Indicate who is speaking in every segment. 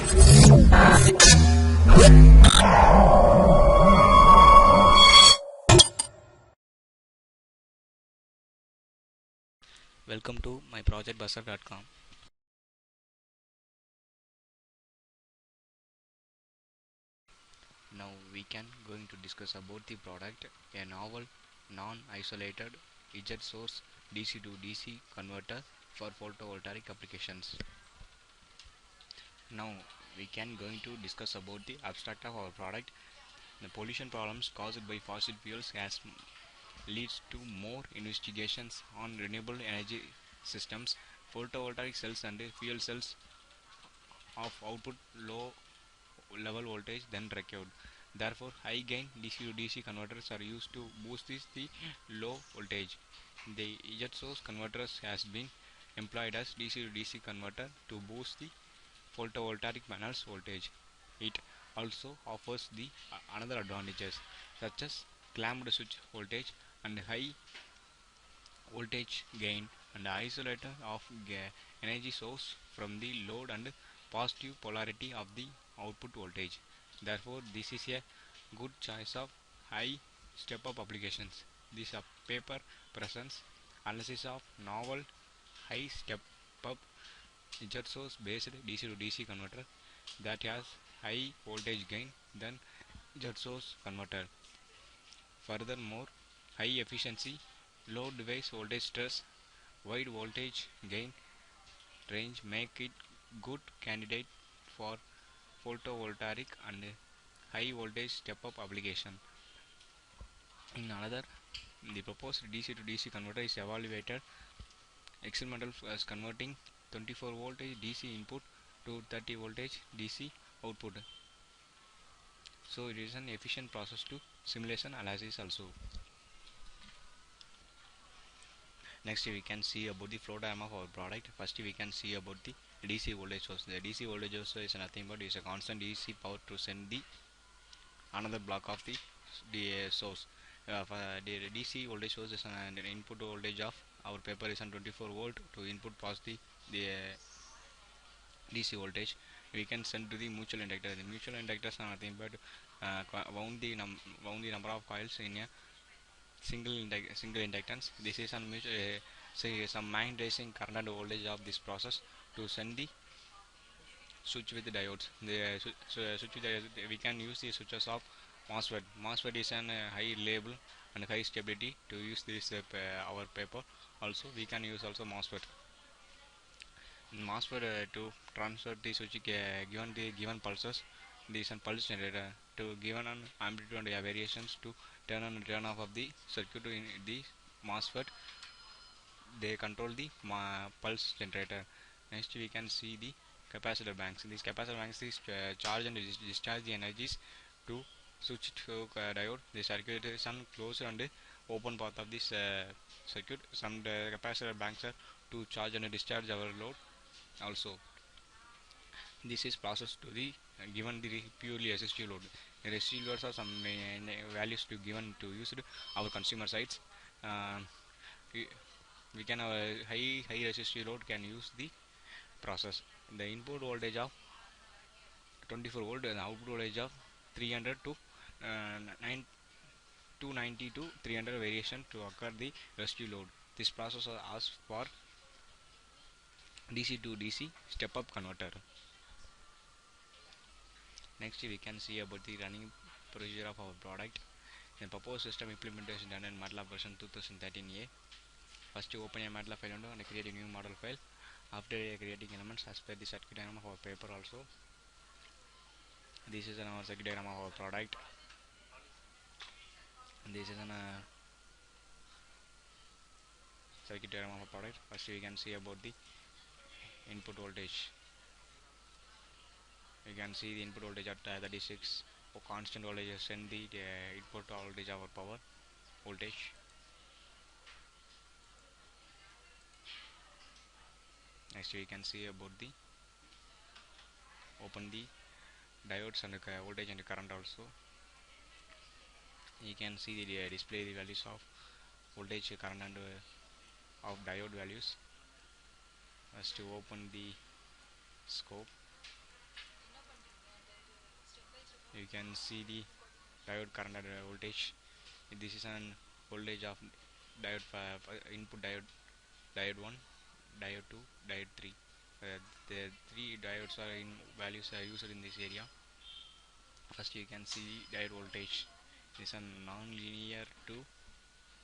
Speaker 1: Welcome to myprojectbazaar.com. Now we can going to discuss about the product, a novel non-isolated eject source DC to DC converter for photovoltaic applications. Now we can going to discuss about the abstract of our product. The pollution problems caused by fossil fuels has leads to more investigations on renewable energy systems. Photovoltaic cells and fuel cells of output low level voltage than required. Therefore, high gain DC to DC converters are used to boost the low voltage. The eject source converters has been employed as DC to DC converter to boost the photovoltaic panels voltage. It also offers the another advantages such as clamped switch voltage and high voltage gain and isolator of energy source from the load and positive polarity of the output voltage. Therefore, this is a good choice of high step-up applications. This paper presents analysis of novel high step-up jet source based DC to DC converter that has high voltage gain than jet source converter. Furthermore, high efficiency, low device voltage stress, wide voltage gain range make it good candidate for photovoltaic and high voltage step-up application. In another, the proposed DC to DC converter is evaluated experimental as converting 24 voltage DC input to 30 voltage DC output. So it is an efficient process to simulation analysis also. Next we can see about the flow diagram of our product. First we can see about the DC voltage source. The DC voltage source is nothing but is a constant DC power to send the another block of the source. The DC voltage source is an input voltage of our paper is on 24 volt to input pass the DC voltage. We can send to the mutual inductor. The mutual inductors are nothing but wound the number of coils in a single inductance. This is some say some magnetizing current and voltage of this process to send the switch with the diodes. The switch with the, we can use the switches of MOSFET. MOSFET is an high reliable and high stability to use this our paper. Also we can use also MOSFET. MOSFET to transfer the switch given the given pulses. This is pulse generator to given an amplitude and variations to turn on and turn off of the circuit in the MOSFET. They control the pulse generator. Next we can see the capacitor banks. These capacitor banks is charge and discharge the energies to switch to diode. The circuit is closed and open path of this circuit. Some capacitor banks are to charge and discharge our load also. This is processed to the given the purely resistive load. The resistive loads are some values to given to use our consumer sites. We can high resistive load can use the process. The input voltage of 24 volt and output voltage of 300 to 290 to 300 variation to occur the resistive load. This process asks for DC to DC step up converter. Next we can see about the running procedure of our product. The proposed system implementation done in MATLAB version 2013A. First you open a MATLAB file window and create a new model file. After creating elements as per the circuit diagram of our paper also. This is our circuit diagram of our product. This is an circuit diagram of our product. First we can see about the input voltage. You can see the input voltage at 36 for constant voltage send the input voltage of our power voltage. Next we can see about the open the diodes and voltage and current also. You can see the display the values of voltage, current and of diode values. First to open the scope. we can see the diode current and voltage. This is an voltage of diode input diode 1, diode 2, diode 3. The three diodes are in values are used in this area. First you can see diode voltage. This is a non-linear to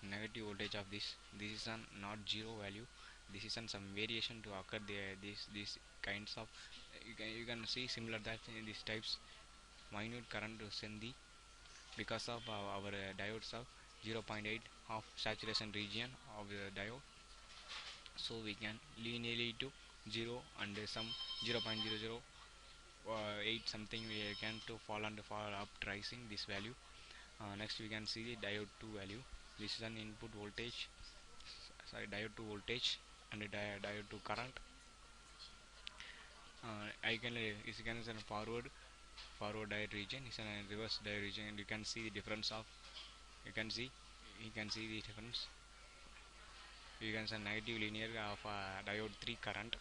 Speaker 1: negative voltage of this. This is a not zero value. This is some variation to occur there. These kinds of you can see similar that in these types minute current to send the because of our diodes of 0.8 of saturation region of the diode, so we can linearly to 0 and some 0.00 8 something we can to fall and fall up tracing this value. Next we can see the diode 2 value. This is an input voltage, sorry, diode 2 voltage and diode 2 current. I can is can is a forward diode region, is a reverse diode region, and you can see the difference of you can see the difference. You can see negative linear of diode 3 current.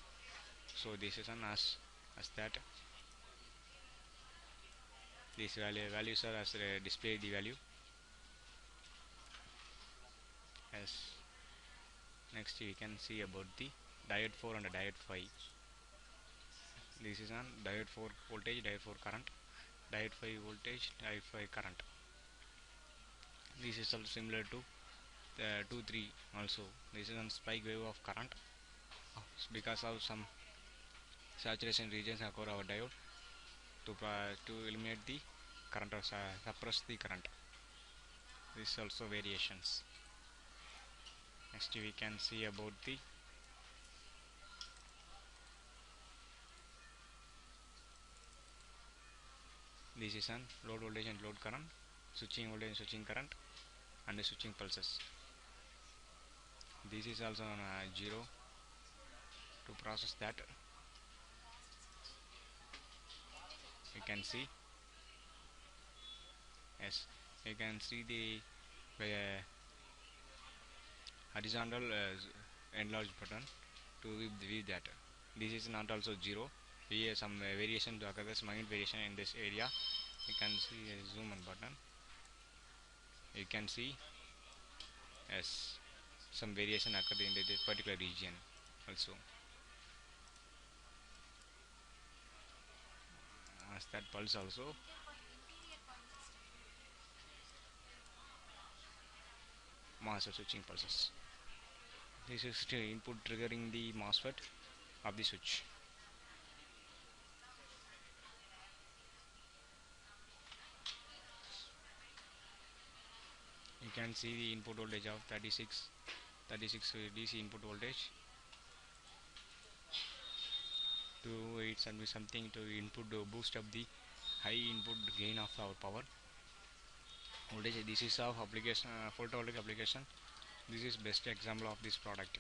Speaker 1: So this is an as that these values are as display the value as. Next we can see about the diode 4 and diode 5. This is an diode 4 voltage, diode 4 current, diode 5 voltage, diode 5 current. This is also similar to the 2 3 also. This is a spike wave of current because of some saturation regions occur our diode to eliminate the current or suppress the current. This is also variations. Next we can see about the this is an load voltage and load current, switching voltage and switching current, and the switching pulses. This is also on 0 to process that. You can see, yes, you can see the horizontal enlarged button to view that. This is not also 0. Here some variation to occur, this minute variation in this area. You can see a zoom on button. You can see as some variation occurred in this particular region also. As that pulse also. MOSFET switching pulses. This is the input triggering the MOSFET of the switch. You can see the input voltage of 36 DC input voltage to it can be something to input to boost up the high input gain of our power voltage. This is of application photovoltaic application. This is best example of this product.